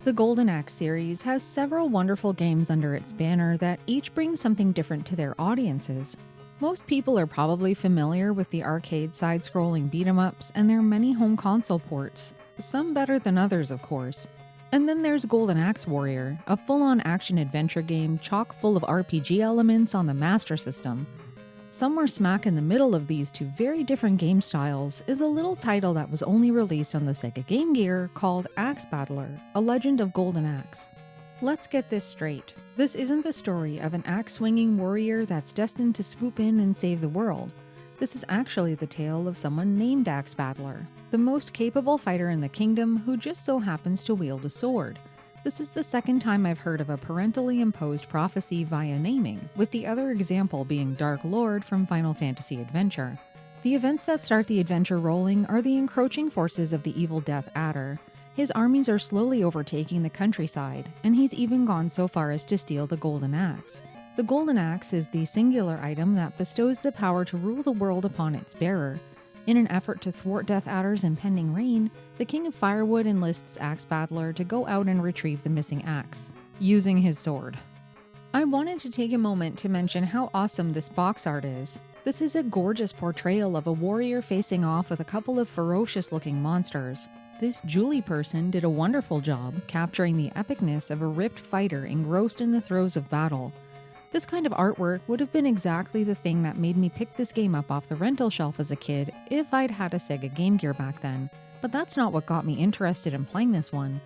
The Golden Axe series has several wonderful games under its banner that each bring something different to their audiences. Most people are probably familiar with the arcade side-scrolling beat-em-ups and their many home console ports, some better than others of course. And then there's Golden Axe Warrior, a full-on action-adventure game chock full of RPG elements on the Master System. Somewhere smack in the middle of these two very different game styles is a little title that was only released on the Sega Game Gear called Axe Battler, A Legend of Golden Axe. Let's get this straight. This isn't the story of an axe-swinging warrior that's destined to swoop in and save the world. This is actually the tale of someone named Axe Battler, the most capable fighter in the kingdom who just so happens to wield a sword. This is the second time I've heard of a parentally imposed prophecy via naming, with the other example being Dark Lord from Final Fantasy Adventure. The events that start the adventure rolling are the encroaching forces of the evil Death Adder. His armies are slowly overtaking the countryside, and he's even gone so far as to steal the Golden Axe. The Golden Axe is the singular item that bestows the power to rule the world upon its bearer. In an effort to thwart Death Adder's impending reign, the King of Firewood enlists Axe Battler to go out and retrieve the missing axe, using his sword. I wanted to take a moment to mention how awesome this box art is. This is a gorgeous portrayal of a warrior facing off with a couple of ferocious-looking monsters. This Julie person did a wonderful job capturing the epicness of a ripped fighter engrossed in the throes of battle. This kind of artwork would have been exactly the thing that made me pick this game up off the rental shelf as a kid if I'd had a Sega Game Gear back then, but that's not what got me interested in playing this one.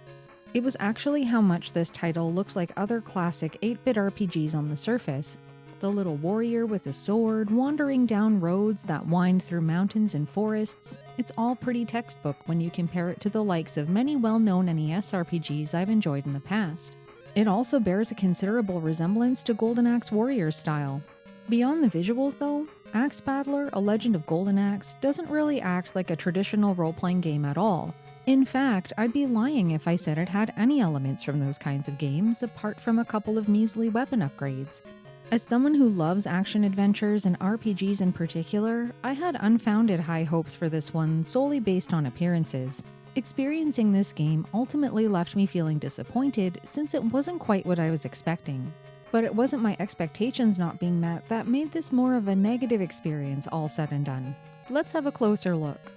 It was actually how much this title looked like other classic 8-bit RPGs on the surface. The little warrior with a sword wandering down roads that wind through mountains and forests. It's all pretty textbook when you compare it to the likes of many well-known NES RPGs I've enjoyed in the past. It also bears a considerable resemblance to Golden Axe Warrior's style. Beyond the visuals though, Axe Battler, A Legend of Golden Axe doesn't really act like a traditional role-playing game at all. In fact, I'd be lying if I said it had any elements from those kinds of games apart from a couple of measly weapon upgrades. As someone who loves action adventures and RPGs in particular, I had unfounded high hopes for this one solely based on appearances. Experiencing this game ultimately left me feeling disappointed since it wasn't quite what I was expecting. But it wasn't my expectations not being met that made this more of a negative experience all said and done. Let's have a closer look.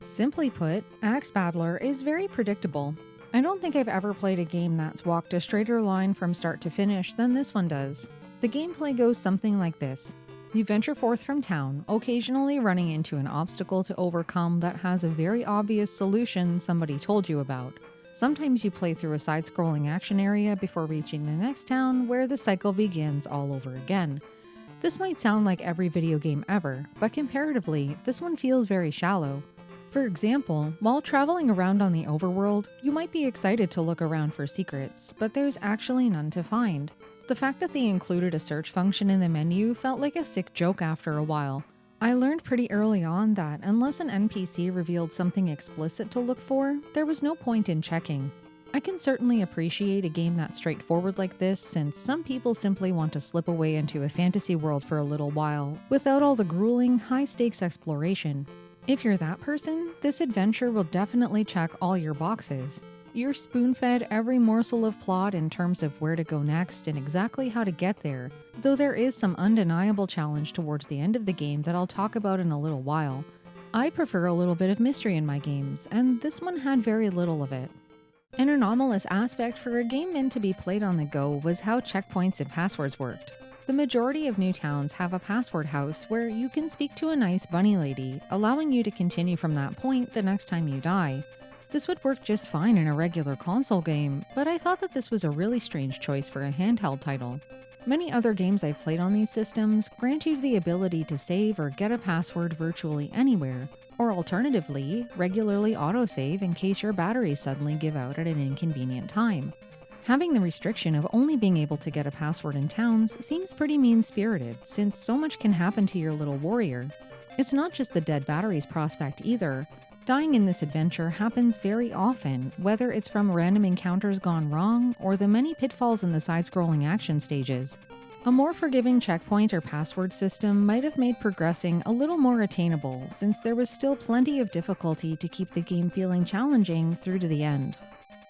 Simply put, Axe Battler is very predictable. I don't think I've ever played a game that's walked a straighter line from start to finish than this one does. The gameplay goes something like this. You venture forth from town, occasionally running into an obstacle to overcome that has a very obvious solution somebody told you about. Sometimes you play through a side-scrolling action area before reaching the next town where the cycle begins all over again. This might sound like every video game ever, but comparatively, this one feels very shallow. For example, while traveling around on the overworld, you might be excited to look around for secrets, but there's actually none to find. The fact that they included a search function in the menu felt like a sick joke after a while. I learned pretty early on that unless an NPC revealed something explicit to look for, there was no point in checking. I can certainly appreciate a game that's straightforward like this since some people simply want to slip away into a fantasy world for a little while, without all the grueling, high-stakes exploration. If you're that person, this adventure will definitely check all your boxes. You're spoon-fed every morsel of plot in terms of where to go next and exactly how to get there, though there is some undeniable challenge towards the end of the game that I'll talk about in a little while. I prefer a little bit of mystery in my games, and this one had very little of it. An anomalous aspect for a game meant to be played on the go was how checkpoints and passwords worked. The majority of new towns have a password house where you can speak to a nice bunny lady, allowing you to continue from that point the next time you die. This would work just fine in a regular console game, but I thought that this was a really strange choice for a handheld title. Many other games I've played on these systems grant you the ability to save or get a password virtually anywhere, or alternatively, regularly autosave in case your batteries suddenly give out at an inconvenient time. Having the restriction of only being able to get a password in towns seems pretty mean-spirited, since so much can happen to your little warrior. It's not just the dead batteries prospect either. Dying in this adventure happens very often, whether it's from random encounters gone wrong or the many pitfalls in the side-scrolling action stages. A more forgiving checkpoint or password system might have made progressing a little more attainable, since there was still plenty of difficulty to keep the game feeling challenging through to the end.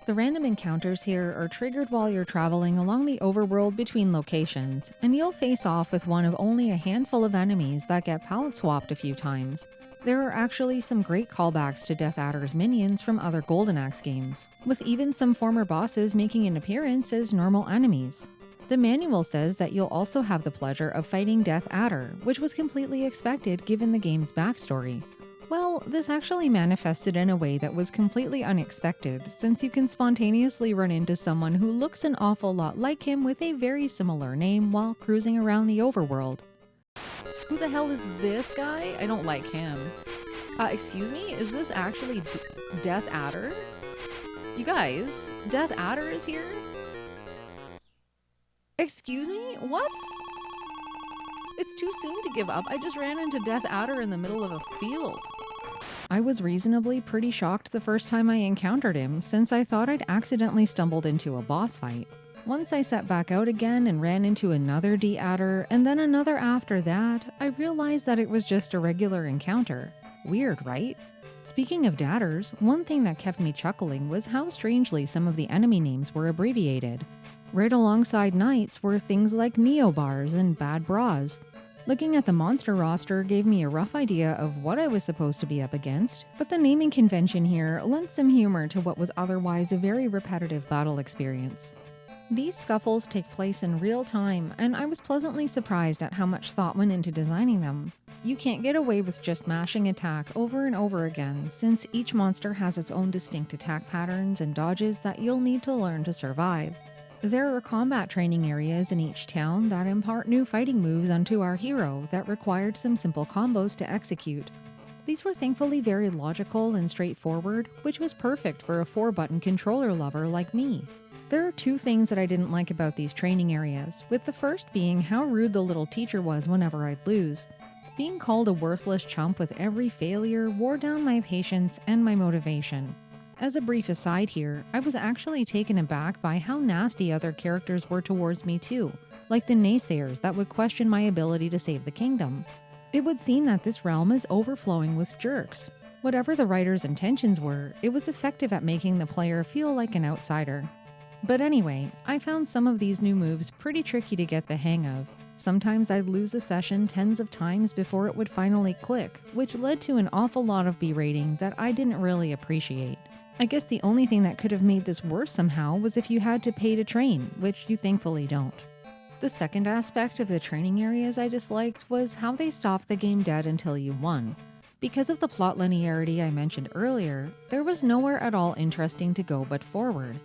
The random encounters here are triggered while you're traveling along the overworld between locations, and you'll face off with one of only a handful of enemies that get palette swapped a few times. There are actually some great callbacks to Death Adder's minions from other Golden Axe games, with even some former bosses making an appearance as normal enemies. The manual says that you'll also have the pleasure of fighting Death Adder, which was completely expected given the game's backstory. Well, this actually manifested in a way that was completely unexpected, since you can spontaneously run into someone who looks an awful lot like him with a very similar name while cruising around the overworld. Who the hell is this guy? I don't like him. Excuse me? Is this actually Death Adder? You guys, Death Adder is here? Excuse me? What? It's too soon to give up. I just ran into Death Adder in the middle of a field. I was reasonably pretty shocked the first time I encountered him, since I thought I'd accidentally stumbled into a boss fight. Once I set back out again and ran into another D-Adder, and then another after that, I realized that it was just a regular encounter. Weird, right? Speaking of dadders, one thing that kept me chuckling was how strangely some of the enemy names were abbreviated. Right alongside knights were things like neobars and bad bras. Looking at the monster roster gave me a rough idea of what I was supposed to be up against, but the naming convention here lent some humor to what was otherwise a very repetitive battle experience. These scuffles take place in real time, and I was pleasantly surprised at how much thought went into designing them. You can't get away with just mashing attack over and over again, since each monster has its own distinct attack patterns and dodges that you'll need to learn to survive. There are combat training areas in each town that impart new fighting moves onto our hero that required some simple combos to execute. These were thankfully very logical and straightforward, which was perfect for a 4-button controller lover like me. There are two things that I didn't like about these training areas, with the first being how rude the little teacher was whenever I'd lose. Being called a worthless chump with every failure wore down my patience and my motivation. As a brief aside here, I was actually taken aback by how nasty other characters were towards me too, like the naysayers that would question my ability to save the kingdom. It would seem that this realm is overflowing with jerks. Whatever the writer's intentions were, it was effective at making the player feel like an outsider. But anyway, I found some of these new moves pretty tricky to get the hang of. Sometimes I'd lose a session tens of times before it would finally click, which led to an awful lot of berating that I didn't really appreciate. I guess the only thing that could have made this worse somehow was if you had to pay to train, which you thankfully don't. The second aspect of the training areas I disliked was how they stopped the game dead until you won. Because of the plot linearity I mentioned earlier, there was nowhere at all interesting to go but forward.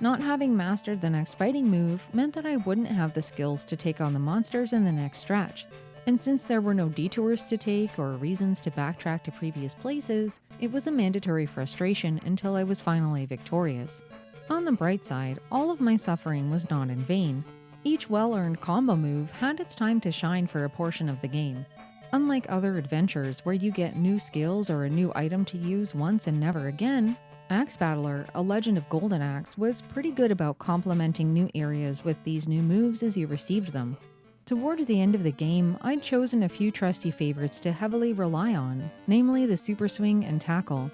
Not having mastered the next fighting move meant that I wouldn't have the skills to take on the monsters in the next stretch. And since there were no detours to take or reasons to backtrack to previous places, it was a mandatory frustration until I was finally victorious. On the bright side, all of my suffering was not in vain. Each well-earned combo move had its time to shine for a portion of the game. Unlike other adventures where you get new skills or a new item to use once and never again, Axe Battler, A Legend of Golden Axe, was pretty good about complementing new areas with these new moves as you received them. Towards the end of the game, I'd chosen a few trusty favorites to heavily rely on, namely the Super Swing and Tackle.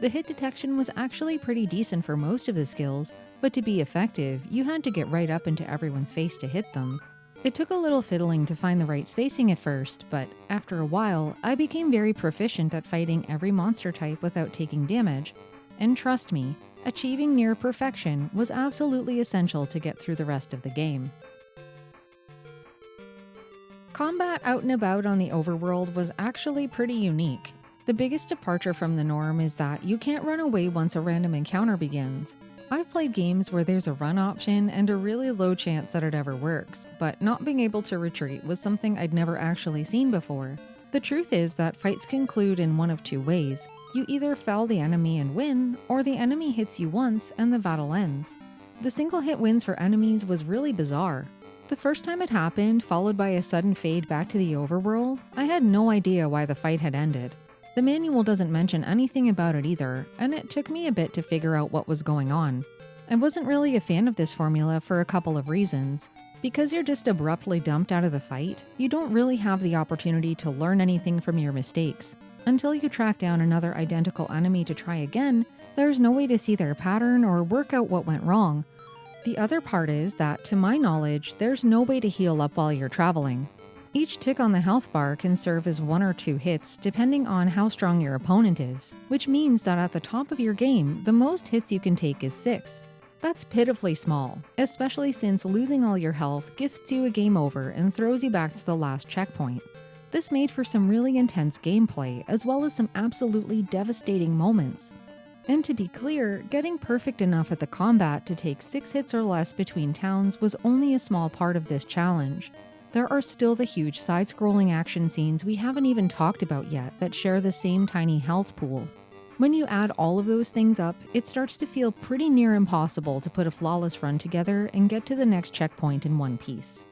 The hit detection was actually pretty decent for most of the skills, but to be effective, you had to get right up into everyone's face to hit them. It took a little fiddling to find the right spacing at first, but after a while, I became very proficient at fighting every monster type without taking damage. And trust me, achieving near perfection was absolutely essential to get through the rest of the game. Combat out and about on the overworld was actually pretty unique. The biggest departure from the norm is that you can't run away once a random encounter begins. I've played games where there's a run option and a really low chance that it ever works, but not being able to retreat was something I'd never actually seen before. The truth is that fights conclude in one of two ways. You either fell the enemy and win, or the enemy hits you once and the battle ends. The single hit wins for enemies was really bizarre. The first time it happened, followed by a sudden fade back to the overworld, I had no idea why the fight had ended. The manual doesn't mention anything about it either, and it took me a bit to figure out what was going on. I wasn't really a fan of this formula for a couple of reasons. Because you're just abruptly dumped out of the fight, you don't really have the opportunity to learn anything from your mistakes. Until you track down another identical enemy to try again, There's no way to see their pattern or work out what went wrong. The other part is that, to my knowledge, there's no way to heal up while you're traveling. Each tick on the health bar can serve as 1 or 2 hits depending on how strong your opponent is, which means that at the top of your game, the most hits you can take is 6. That's pitifully small, especially since losing all your health gifts you a game over and throws you back to the last checkpoint. This made for some really intense gameplay as well as some absolutely devastating moments. And to be clear, getting perfect enough at the combat to take 6 hits or less between towns was only a small part of this challenge. There are still the huge side-scrolling action scenes we haven't even talked about yet that share the same tiny health pool. When you add all of those things up, it starts to feel pretty near impossible to put a flawless run together and get to the next checkpoint in one piece.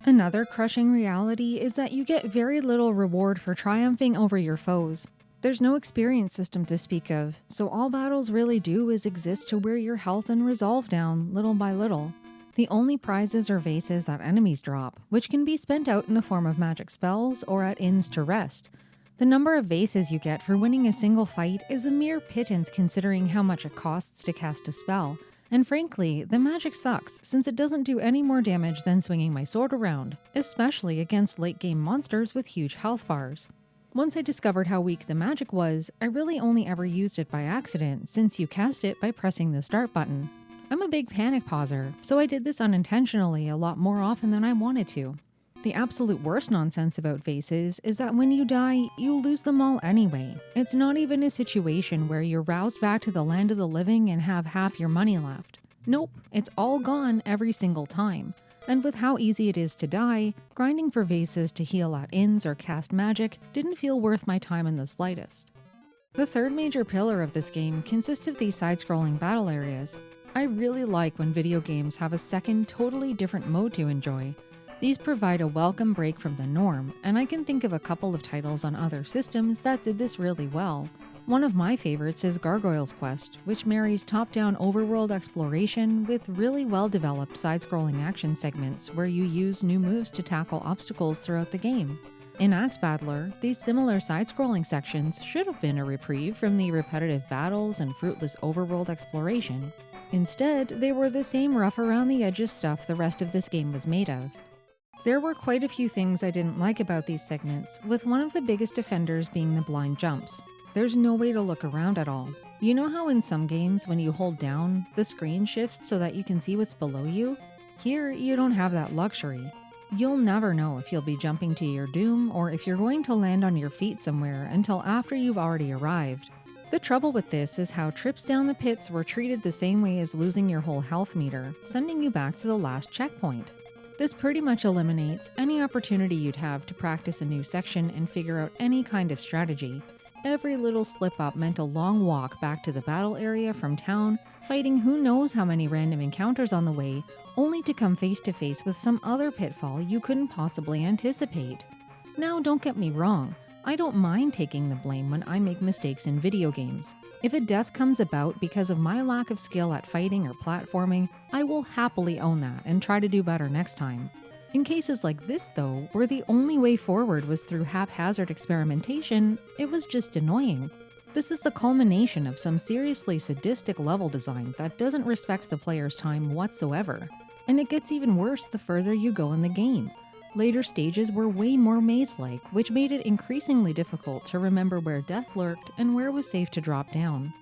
Another crushing reality is that you get very little reward for triumphing over your foes. There's no experience system to speak of, so all battles really do is exist to wear your health and resolve down little by little. The only prizes are vases that enemies drop, which can be spent out in the form of magic spells or at inns to rest. The number of vases you get for winning a single fight is a mere pittance considering how much it costs to cast a spell, and frankly, the magic sucks since it doesn't do any more damage than swinging my sword around, especially against late-game monsters with huge health bars. Once I discovered how weak the magic was, I really only ever used it by accident since you cast it by pressing the start button. I'm a big panic pauser, so I did this unintentionally a lot more often than I wanted to. The absolute worst nonsense about vases is that when you die, you lose them all anyway. It's not even a situation where you're roused back to the land of the living and have half your money left. Nope, it's all gone every single time. And with how easy it is to die, grinding for vases to heal at inns or cast magic didn't feel worth my time in the slightest. The third major pillar of this game consists of these side-scrolling battle areas. I really like when video games have a second, totally different mode to enjoy. These provide a welcome break from the norm, and I can think of a couple of titles on other systems that did this really well. One of my favorites is Gargoyle's Quest, which marries top-down overworld exploration with really well-developed side-scrolling action segments where you use new moves to tackle obstacles throughout the game. In Axe Battler, these similar side-scrolling sections should have been a reprieve from the repetitive battles and fruitless overworld exploration. Instead, they were the same rough-around-the-edges stuff the rest of this game was made of. There were quite a few things I didn't like about these segments, with one of the biggest offenders being the blind jumps. There's no way to look around at all. You know how in some games, when you hold down, the screen shifts so that you can see what's below you? Here, you don't have that luxury. You'll never know if you'll be jumping to your doom or if you're going to land on your feet somewhere until after you've already arrived. The trouble with this is how trips down the pits were treated the same way as losing your whole health meter, sending you back to the last checkpoint. This pretty much eliminates any opportunity you'd have to practice a new section and figure out any kind of strategy. Every little slip-up meant a long walk back to the battle area from town, fighting who knows how many random encounters on the way, only to come face to face with some other pitfall you couldn't possibly anticipate. Now, don't get me wrong, I don't mind taking the blame when I make mistakes in video games. If a death comes about because of my lack of skill at fighting or platforming, I will happily own that and try to do better next time. In cases like this, though, where the only way forward was through haphazard experimentation, it was just annoying. This is the culmination of some seriously sadistic level design that doesn't respect the player's time whatsoever. And it gets even worse the further you go in the game. Later stages were way more maze-like, which made it increasingly difficult to remember where death lurked and where was safe to drop down.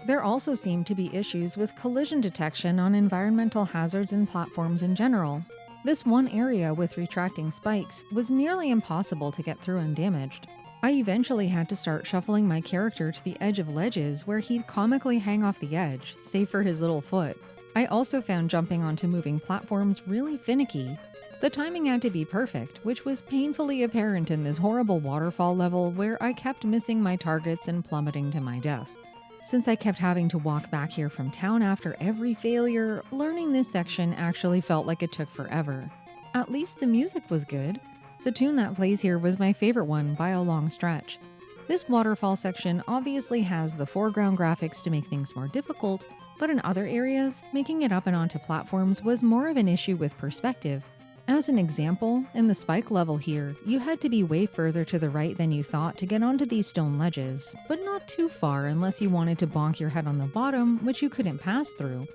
There also seemed to be issues with collision detection on environmental hazards and platforms in general. This one area with retracting spikes was nearly impossible to get through undamaged. I eventually had to start shuffling my character to the edge of ledges where he'd comically hang off the edge, save for his little foot. I also found jumping onto moving platforms really finicky. The timing had to be perfect, which was painfully apparent in this horrible waterfall level where I kept missing my targets and plummeting to my death. Since I kept having to walk back here from town after every failure, learning this section actually felt like it took forever. At least the music was good. The tune that plays here was my favorite one by a long stretch. This waterfall section obviously has the foreground graphics to make things more difficult, but in other areas, making it up and onto platforms was more of an issue with perspective. As an example, in the spike level here, you had to be way further to the right than you thought to get onto these stone ledges, but not too far unless you wanted to bonk your head on the bottom, which you couldn't pass through.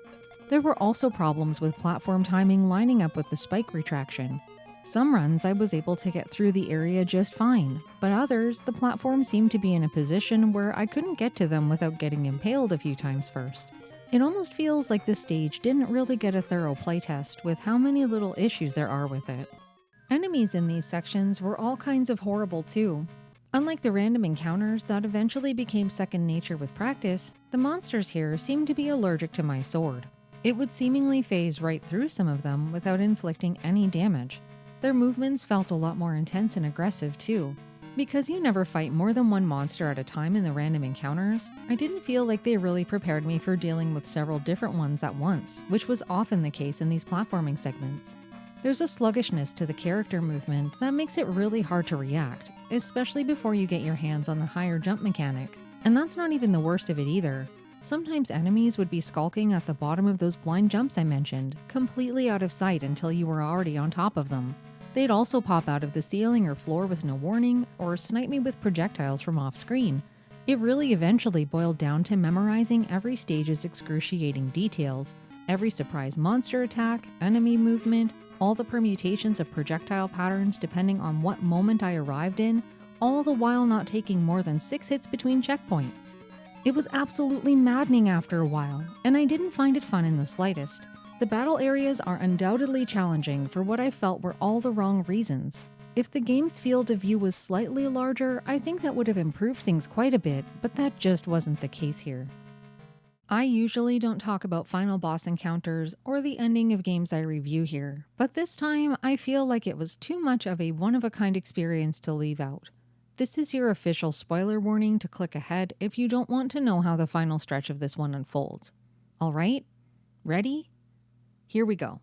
There were also problems with platform timing lining up with the spike retraction. Some runs I was able to get through the area just fine, but others, the platform seemed to be in a position where I couldn't get to them without getting impaled a few times first. It almost feels like this stage didn't really get a thorough playtest with how many little issues there are with it. Enemies in these sections were all kinds of horrible too. Unlike the random encounters that eventually became second nature with practice, the monsters here seemed to be allergic to my sword. It would seemingly phase right through some of them without inflicting any damage. Their movements felt a lot more intense and aggressive too. Because you never fight more than one monster at a time in the random encounters, I didn't feel like they really prepared me for dealing with several different ones at once, which was often the case in these platforming segments. There's a sluggishness to the character movement that makes it really hard to react, especially before you get your hands on the higher jump mechanic. And that's not even the worst of it either. Sometimes enemies would be skulking at the bottom of those blind jumps I mentioned, completely out of sight until you were already on top of them. They'd also pop out of the ceiling or floor with no warning, or snipe me with projectiles from off-screen. It really eventually boiled down to memorizing every stage's excruciating details, every surprise monster attack, enemy movement, all the permutations of projectile patterns depending on what moment I arrived in, all the while not taking more than 6 hits between checkpoints. It was absolutely maddening after a while, and I didn't find it fun in the slightest. The battle areas are undoubtedly challenging for what I felt were all the wrong reasons. If the game's field of view was slightly larger, I think that would have improved things quite a bit, but that just wasn't the case here. I usually don't talk about final boss encounters or the ending of games I review here, but this time I feel like it was too much of a one-of-a-kind experience to leave out. This is your official spoiler warning to click ahead if you don't want to know how the final stretch of this one unfolds. Alright? Ready? Here we go.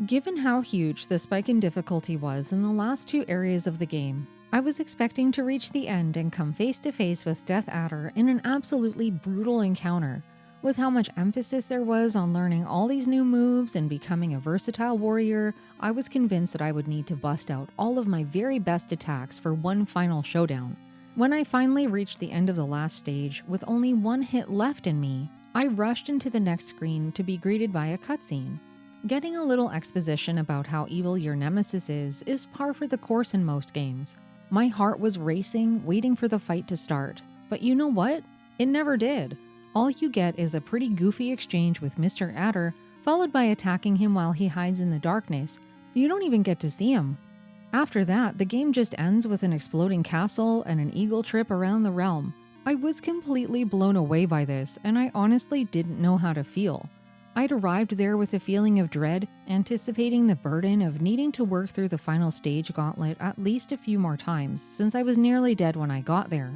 Given how huge the spike in difficulty was in the last 2 areas of the game, I was expecting to reach the end and come face to face with Death Adder in an absolutely brutal encounter. With how much emphasis there was on learning all these new moves and becoming a versatile warrior, I was convinced that I would need to bust out all of my very best attacks for one final showdown. When I finally reached the end of the last stage with only 1 hit left in me, I rushed into the next screen to be greeted by a cutscene. Getting a little exposition about how evil your nemesis is par for the course in most games. My heart was racing, waiting for the fight to start. But you know what? It never did. All you get is a pretty goofy exchange with Mr. Adder, followed by attacking him while he hides in the darkness. You don't even get to see him. After that, the game just ends with an exploding castle and an eagle trip around the realm. I was completely blown away by this, and I honestly didn't know how to feel. I'd arrived there with a feeling of dread, anticipating the burden of needing to work through the final stage gauntlet at least a few more times, since I was nearly dead when I got there.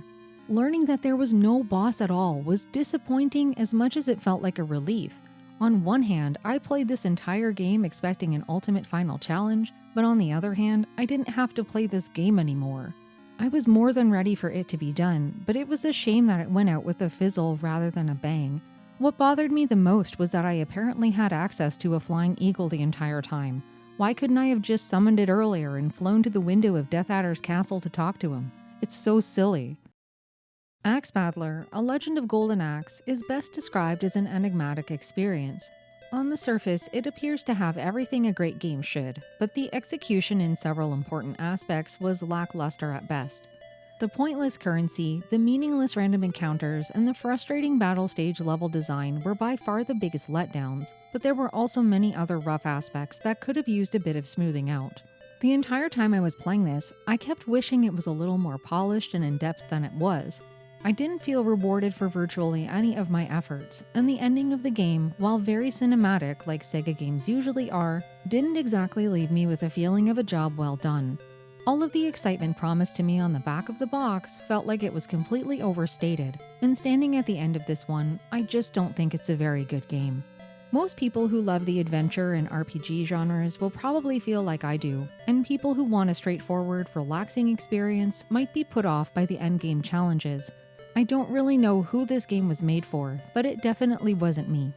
Learning that there was no boss at all was disappointing as much as it felt like a relief. On one hand, I played this entire game expecting an ultimate final challenge, but on the other hand, I didn't have to play this game anymore. I was more than ready for it to be done, but it was a shame that it went out with a fizzle rather than a bang. What bothered me the most was that I apparently had access to a flying eagle the entire time. Why couldn't I have just summoned it earlier and flown to the window of Death Adder's castle to talk to him? It's so silly. Axe Battler, A Legend of Golden Axe, is best described as an enigmatic experience. On the surface, it appears to have everything a great game should, but the execution in several important aspects was lackluster at best. The pointless currency, the meaningless random encounters, and the frustrating battle stage level design were by far the biggest letdowns, but there were also many other rough aspects that could have used a bit of smoothing out. The entire time I was playing this, I kept wishing it was a little more polished and in-depth than it was. I didn't feel rewarded for virtually any of my efforts, and the ending of the game, while very cinematic like Sega games usually are, didn't exactly leave me with a feeling of a job well done. All of the excitement promised to me on the back of the box felt like it was completely overstated, and standing at the end of this one, I just don't think it's a very good game. Most people who love the adventure and RPG genres will probably feel like I do, and people who want a straightforward, relaxing experience might be put off by the endgame challenges. I don't really know who this game was made for, but it definitely wasn't me.